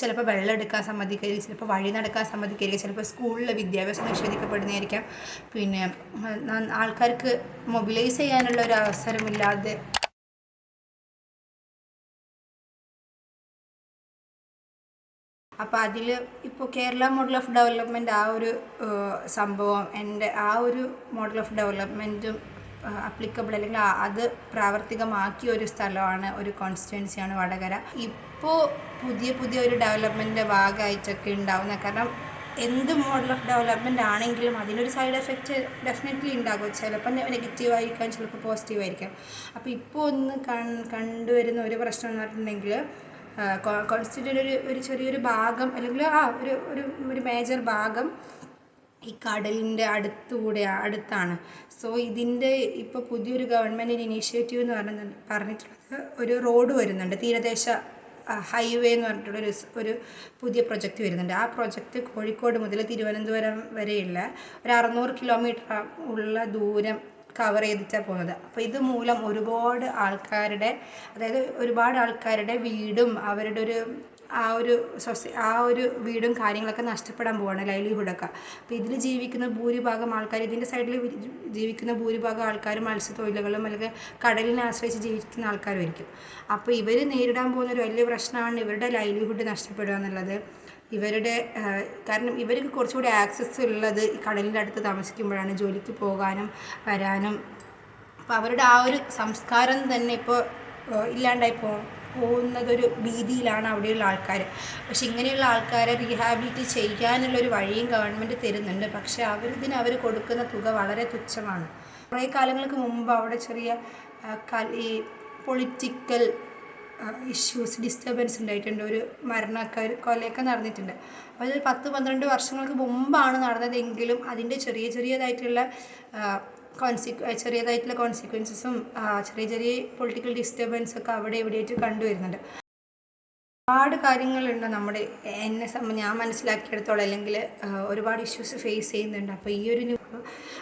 ചിലപ്പോൾ വെള്ളം എടുക്കാൻ സമ്മതിക്കരുത്, ചിലപ്പോൾ വഴി നടക്കാൻ സമ്മതിക്കരുത്, ചിലപ്പോൾ സ്കൂളിലെ വിദ്യാഭ്യാസം നിഷേധിക്കപ്പെടുന്നതായിരിക്കാം. പിന്നെ ആൾക്കാർക്ക് മൊബിലൈസ് ചെയ്യാനുള്ള ഒരു അവസരമില്ലാതെ അപ്പോൾ അതിൽ ഇപ്പോൾ കേരള മോഡൽ ഓഫ് ഡെവലപ്മെൻറ്റ് ആ ഒരു സംഭവം എൻ്റെ ആ ഒരു മോഡൽ ഓഫ് ഡെവലപ്മെൻറ്റും അപ്ലിക്കബിൾ അല്ലെങ്കിൽ അത് പ്രാവർത്തികമാക്കിയ ഒരു സ്ഥലമാണ്, ഒരു കോൺസ്റ്റിറ്റ്യുവൻസിയാണ് വടകര. ഇപ്പോൾ പുതിയ ഒരു ഡെവലപ്മെൻറ്റിൻ്റെ ഭാഗമായിട്ടൊക്കെ ഉണ്ടാവുന്നത്. കാരണം എന്ത് മോഡൽ ഓഫ് ഡെവലപ്മെൻറ്റ് ആണെങ്കിലും അതിനൊരു സൈഡ് എഫക്റ്റ് ഡെഫിനറ്റ്ലി ഉണ്ടാകും. ചിലപ്പോൾ നെഗറ്റീവായിരിക്കാം, ചിലപ്പോൾ പോസിറ്റീവായിരിക്കാം. അപ്പോൾ ഇപ്പോൾ ഒന്ന് കണ്ടുവരുന്ന ഒരു പ്രശ്നം എന്ന് പറഞ്ഞിട്ടുണ്ടെങ്കിൽ കോൺസ്റ്റിറ്റ്യൂൻ്റ് ഒരു ചെറിയൊരു ഭാഗം അല്ലെങ്കിൽ ഒരു മേജർ ഭാഗം ഈ കടലിൻ്റെ അടുത്താണ്. സോ ഇതിൻ്റെ ഇപ്പോൾ പുതിയൊരു ഗവൺമെൻറ്റിൻ്റെ ഇനീഷ്യേറ്റീവ് എന്ന് പറഞ്ഞിട്ടുള്ളത് ഒരു റോഡ് വരുന്നുണ്ട്, തീരദേശ ഹൈവേ എന്ന് പറഞ്ഞിട്ടുള്ളൊരു ഒരു പുതിയ പ്രൊജക്റ്റ് വരുന്നുണ്ട്. ആ പ്രൊജക്റ്റ് കോഴിക്കോട് മുതൽ തിരുവനന്തപുരം വരെയുള്ള ഒരു 600 കിലോമീറ്റർ ഉള്ള ദൂരം കവർ ചെയ്തിട്ടാണ് പോകുന്നത്. അപ്പോൾ ഇത് മൂലം ഒരുപാട് ആൾക്കാരുടെ വീടും അവരുടെ ആ ഒരു വീടും കാര്യങ്ങളൊക്കെ നഷ്ടപ്പെടാൻ പോവാണ്, ലൈവ്ലിഹുഡൊക്കെ. അപ്പോൾ ഇതിൽ ജീവിക്കുന്ന ഭൂരിഭാഗം ആൾക്കാർ, ഇതിൻ്റെ സൈഡിൽ ജീവിക്കുന്ന ഭൂരിഭാഗം ആൾക്കാരും മത്സ്യത്തൊഴിലാളികളും അല്ലെങ്കിൽ കടലിനെ ആശ്രയിച്ച് ജീവിക്കുന്ന ആൾക്കാരുമായിരിക്കും. അപ്പോൾ ഇവർ നേരിടാൻ പോകുന്ന ഒരു വലിയ പ്രശ്നമാണ് ഇവരുടെ ലൈവ്ലിഹുഡ് നഷ്ടപ്പെടുക എന്നുള്ളത്. കാരണം ഇവർക്ക് കുറച്ചുകൂടി ആക്സസ് ഉള്ളത് ഈ കടലിൻ്റെ അടുത്ത് താമസിക്കുമ്പോഴാണ്, ജോലിക്ക് പോകാനും വരാനും. അപ്പോൾ അവരുടെ ആ ഒരു സംസ്കാരം തന്നെ ഇപ്പോൾ ഇല്ലാണ്ടായി പോകുന്നതൊരു ഭീതിയിലാണ് അവിടെയുള്ള ആൾക്കാർ. പക്ഷെ ഇങ്ങനെയുള്ള ആൾക്കാരെ റീഹാബിലിറ്റ് ചെയ്യാനുള്ളൊരു വഴിയും ഗവൺമെൻറ് തരുന്നുണ്ട്. പക്ഷേ അവർ കൊടുക്കുന്ന തുക വളരെ തുച്ഛമാണ്. കുറേ കാലങ്ങൾക്ക് മുമ്പ് അവിടെ ചെറിയ ഈ പൊളിറ്റിക്കൽ ഇഷ്യൂസ്, ഡിസ്റ്റർബൻസ് ഉണ്ടായിട്ടുണ്ട്. ഒരു കൊലയൊക്കെ നടന്നിട്ടുണ്ട്. അപ്പോൾ അത് 10-12 വർഷങ്ങൾക്ക് മുമ്പാണ് നടന്നതെങ്കിലും അതിൻ്റെ ചെറിയതായിട്ടുള്ള കോൺസിക്വൻസസും ചെറിയ പൊളിറ്റിക്കൽ ഡിസ്റ്റർബൻസൊക്കെ അവിടെ എവിടെയായിട്ട് കണ്ടുവരുന്നുണ്ട്. ഒരുപാട് കാര്യങ്ങളുണ്ട് ഞാൻ മനസ്സിലാക്കിയെടുത്തോളം, അല്ലെങ്കിൽ ഒരുപാട് ഇഷ്യൂസ് ഫേസ് ചെയ്യുന്നുണ്ട്. അപ്പോൾ ഈ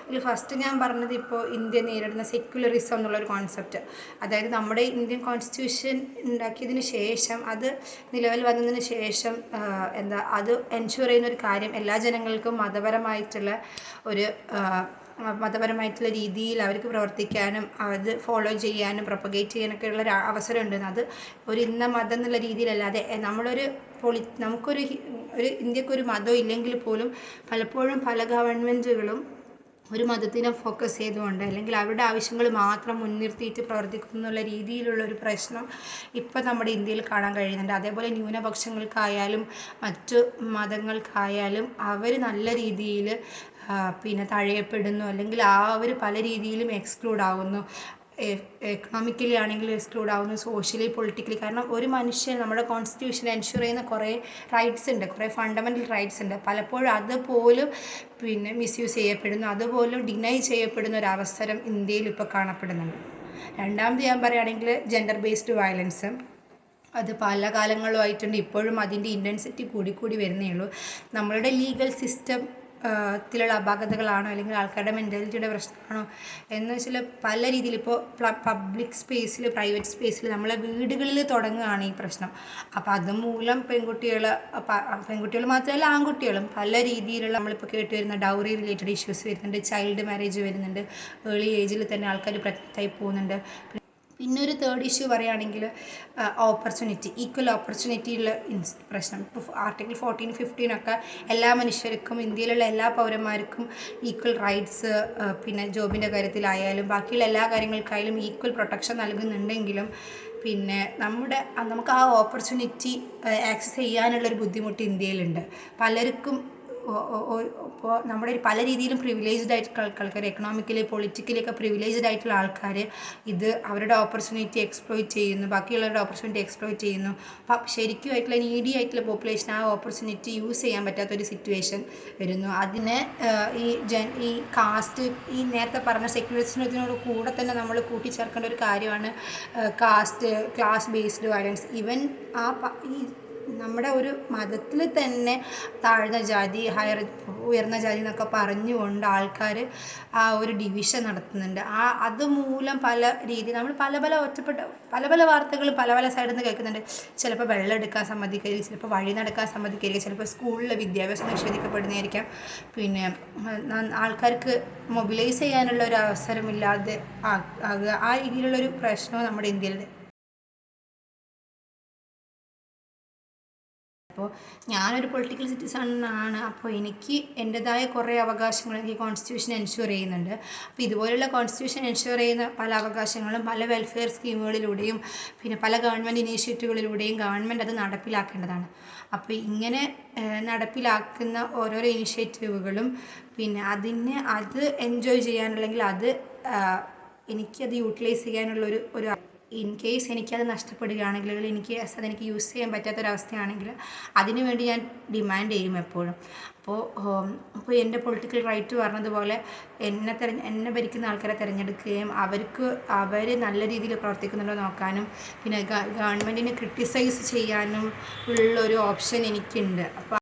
ഒരു ഫസ്റ്റ് ഞാൻ പറഞ്ഞത് ഇപ്പോൾ ഇന്ത്യ നേരിടുന്ന സെക്യുലറിസം എന്നുള്ളൊരു കോൺസെപ്റ്റ്, അതായത് നമ്മുടെ ഇന്ത്യൻ കോൺസ്റ്റിറ്റ്യൂഷൻ ഉണ്ടാക്കിയതിന് ശേഷം, അത് നിലവിൽ വന്നതിന് ശേഷം അത് എൻഷുർ ചെയ്യുന്നൊരു കാര്യം എല്ലാ ജനങ്ങൾക്കും മതപരമായിട്ടുള്ള രീതിയിൽ അവർക്ക് പ്രവർത്തിക്കാനും അത് ഫോളോ ചെയ്യാനും പ്രൊപ്പഗേറ്റ് ചെയ്യാനൊക്കെ ഉള്ള ഒരു അവസരം ഉണ്ടെന്ന്. അത് ഒരു ഇന്ന മതം എന്നുള്ള രീതിയിലല്ലാതെ നമുക്കൊരു ഇന്ത്യക്കൊരു മതം ഇല്ലെങ്കിൽ പോലും പലപ്പോഴും പല ഗവൺമെൻറ്റുകളും ഒരു മതത്തിനെ ഫോക്കസ് ചെയ്തുകൊണ്ട് അല്ലെങ്കിൽ അവരുടെ ആവശ്യങ്ങൾ മാത്രം മുൻനിർത്തിയിട്ട് പ്രവർത്തിക്കുന്നു എന്നുള്ള രീതിയിലുള്ള ഒരു പ്രശ്നം ഇപ്പം നമ്മുടെ ഇന്ത്യയിൽ കാണാൻ കഴിയുന്നുണ്ട്. അതേപോലെ ന്യൂനപക്ഷങ്ങൾക്കായാലും മറ്റു മതങ്ങൾക്കായാലും അവർ നല്ല രീതിയിൽ തഴയപ്പെടുന്നു, അല്ലെങ്കിൽ അവർ പല രീതിയിലും എക്സ്ക്ലൂഡ് ആവുന്നു. എക്കണോമിക്കലി ആണെങ്കിലും എക്സ്ക്ലൂഡ് ആവുന്നു, സോഷ്യലി, പൊളിറ്റിക്കലി. കാരണം ഒരു മനുഷ്യൻ നമ്മുടെ കോൺസ്റ്റിറ്റ്യൂഷൻ എൻഷുർ ചെയ്യുന്ന കുറേ റൈറ്റ്സ് ഉണ്ട്, കുറേ ഫണ്ടമെൻ്റൽ റൈറ്റ്സ് ഉണ്ട്. പലപ്പോഴും അതുപോലും മിസ്യൂസ് ചെയ്യപ്പെടുന്നു, അതുപോലും ഡിനൈ ചെയ്യപ്പെടുന്ന ഒരു അവസരം ഇന്ത്യയിൽ ഇപ്പോൾ കാണപ്പെടുന്നുണ്ട്. രണ്ടാമത് ഞാൻ പറയുകയാണെങ്കിൽ ജെൻഡർ ബേസ്ഡ് വയലൻസ്. അത് പല കാലങ്ങളുമായിട്ടുണ്ട്, ഇപ്പോഴും അതിൻ്റെ ഇൻറ്റൻസിറ്റി കൂടി വരുന്നേ ഉള്ളൂ. നമ്മളുടെ ലീഗൽ സിസ്റ്റം ത്തിലുള്ള അപാകതകളാണോ അല്ലെങ്കിൽ ആൾക്കാരുടെ മെൻറ്റാലിറ്റിയുടെ പ്രശ്നമാണോ എന്ന് വെച്ചാൽ പല രീതിയിൽ ഇപ്പോൾ പബ്ലിക് സ്പേസിൽ, പ്രൈവറ്റ് സ്പേസിൽ, നമ്മളെ വീടുകളിൽ തുടങ്ങുകയാണ് ഈ പ്രശ്നം. അപ്പോൾ അതുമൂലം പെൺകുട്ടികൾ മാത്രമല്ല ആൺകുട്ടികളും പല രീതിയിലുള്ള നമ്മളിപ്പോൾ കേട്ടുവരുന്ന ഡൗറി റിലേറ്റഡ് ഇഷ്യൂസ് വരുന്നുണ്ട്, ചൈൽഡ് മാരേജ് വരുന്നുണ്ട്, ഏർലി ഏജിൽ തന്നെ ആൾക്കാർ പ്രഗ്നൻ്റായി പോകുന്നുണ്ട്. പിന്നെ ഒരു തേർഡ് ഇഷ്യൂ പറയുകയാണെങ്കിൽ ഈക്വൽ ഓപ്പർച്യൂണിറ്റിയുള്ള പ്രശ്നം. ഇപ്പോൾ ആർട്ടിക്കിൾ 14-15 എല്ലാ മനുഷ്യർക്കും, ഇന്ത്യയിലുള്ള എല്ലാ പൗരന്മാർക്കും ഈക്വൽ റൈറ്റ്സ്, ജോബിൻ്റെ കാര്യത്തിലായാലും ബാക്കിയുള്ള എല്ലാ കാര്യങ്ങൾക്കായാലും ഈക്വൽ പ്രൊട്ടക്ഷൻ നൽകുന്നുണ്ടെങ്കിലും നമുക്ക് ആ ഓപ്പർച്യൂണിറ്റി ആക്സസ് ചെയ്യാനുള്ളൊരു ബുദ്ധിമുട്ട് ഇന്ത്യയിലുണ്ട്. പലർക്കും ഇപ്പോൾ നമ്മുടെ പല രീതിയിലും പ്രിവിലേജ്ഡ് ആയിട്ടുള്ള ആൾക്കാർ, എക്കണോമിക്കലി പൊളിറ്റിക്കലി ഒക്കെ പ്രിവിലേജ്ഡ് ആയിട്ടുള്ള ആൾക്കാർ ഇത് അവരുടെ ഓപ്പർച്യൂണിറ്റി എക്സ്പ്ലോയിറ്റ് ചെയ്യുന്നു, ബാക്കിയുള്ളവരുടെ ഓപ്പർച്യൂണിറ്റി എക്സ്പ്ലോയിറ്റ് ചെയ്യുന്നു. അപ്പം ശരിക്കുമായിട്ടുള്ള നീഡി ആയിട്ടുള്ള പോപ്പുലേഷൻ ആ ഓപ്പർച്യൂണിറ്റി യൂസ് ചെയ്യാൻ പറ്റാത്തൊരു സിറ്റുവേഷൻ വരുന്നു. അതിനെ ഈ കാസ്റ്റ്, ഈ നേരത്തെ പറഞ്ഞ സെക്യുലറിസത്തിനോട് കൂടെ തന്നെ നമ്മൾ കൂട്ടിച്ചേർക്കേണ്ട ഒരു കാര്യമാണ് ക്ലാസ് ബേസ്ഡ് വയലൻസ്. ഈവൻ ഈ നമ്മുടെ ഒരു മതത്തിൽ തന്നെ താഴ്ന്ന ജാതി, ഉയർന്ന ജാതി എന്നൊക്കെ പറഞ്ഞുകൊണ്ട് ആൾക്കാർ ആ ഒരു ഡിവിഷൻ നടത്തുന്നുണ്ട്. അതുമൂലം പല രീതിയിൽ നമ്മൾ പല പല വാർത്തകൾ പല സൈഡിൽ നിന്ന് കേൾക്കുന്നുണ്ട്. ചിലപ്പോൾ വെള്ളം എടുക്കാൻ സമ്മതിക്കരുത്, ചിലപ്പോൾ വഴി നടക്കാൻ സമ്മതിക്കരുത്, ചിലപ്പോൾ സ്കൂളിൽ വിദ്യാഭ്യാസം നിഷേധിക്കപ്പെടുന്നതായിരിക്കാം. പിന്നെ ആൾക്കാർക്ക് മൊബിലൈസ് ചെയ്യാനുള്ള ഒരു അവസരമില്ലാതെ ആകുക, ആ രീതിയിലുള്ളൊരു പ്രശ്നവും നമ്മുടെ ഇന്ത്യയിൽ. അപ്പോൾ ഞാനൊരു പൊളിറ്റിക്കൽ സിറ്റിസൺ ആണ്. അപ്പോൾ എനിക്ക് എൻ്റെതായ കുറേ അവകാശങ്ങൾ ഈ കോൺസ്റ്റിറ്റ്യൂഷൻ എൻഷുർ ചെയ്യുന്നുണ്ട്. അപ്പോൾ ഇതുപോലുള്ള കോൺസ്റ്റിറ്റ്യൂഷൻ എൻഷുർ ചെയ്യുന്ന പല അവകാശങ്ങളും പല വെൽഫെയർ സ്കീമുകളിലൂടെയും പിന്നെ പല ഗവൺമെൻറ് ഇനീഷ്യേറ്റീവുകളിലൂടെയും ഗവൺമെൻറ് അത് നടപ്പിലാക്കേണ്ടതാണ്. അപ്പോൾ ഇങ്ങനെ നടപ്പിലാക്കുന്ന ഓരോരോ ഇനിഷ്യേറ്റീവുകളും പിന്നെ അത് എൻജോയ് ചെയ്യാനല്ലെങ്കിൽ എനിക്കത് യൂട്ടിലൈസ് ചെയ്യാനുള്ള ഇൻ കേസ് എനിക്കത് നഷ്ടപ്പെടുകയാണെങ്കിൽ അല്ലെങ്കിൽ അതെനിക്ക് യൂസ് ചെയ്യാൻ പറ്റാത്തൊരവസ്ഥയാണെങ്കിൽ അതിനു വേണ്ടി ഞാൻ ഡിമാൻഡ് ചെയ്യും എപ്പോഴും. അപ്പോൾ എൻ്റെ പൊളിറ്റിക്കൽ റൈറ്റ് പറഞ്ഞതുപോലെ എന്നെ ഭരിക്കുന്ന ആൾക്കാരെ തിരഞ്ഞെടുക്കുകയും അവർ നല്ല രീതിയിൽ പ്രവർത്തിക്കുന്നുണ്ടോ നോക്കാനും പിന്നെ ഗവൺമെൻറ്റിനെ ക്രിട്ടിസൈസ് ചെയ്യാനും ഉള്ളൊരു ഓപ്ഷൻ എനിക്കുണ്ട്. അപ്പോൾ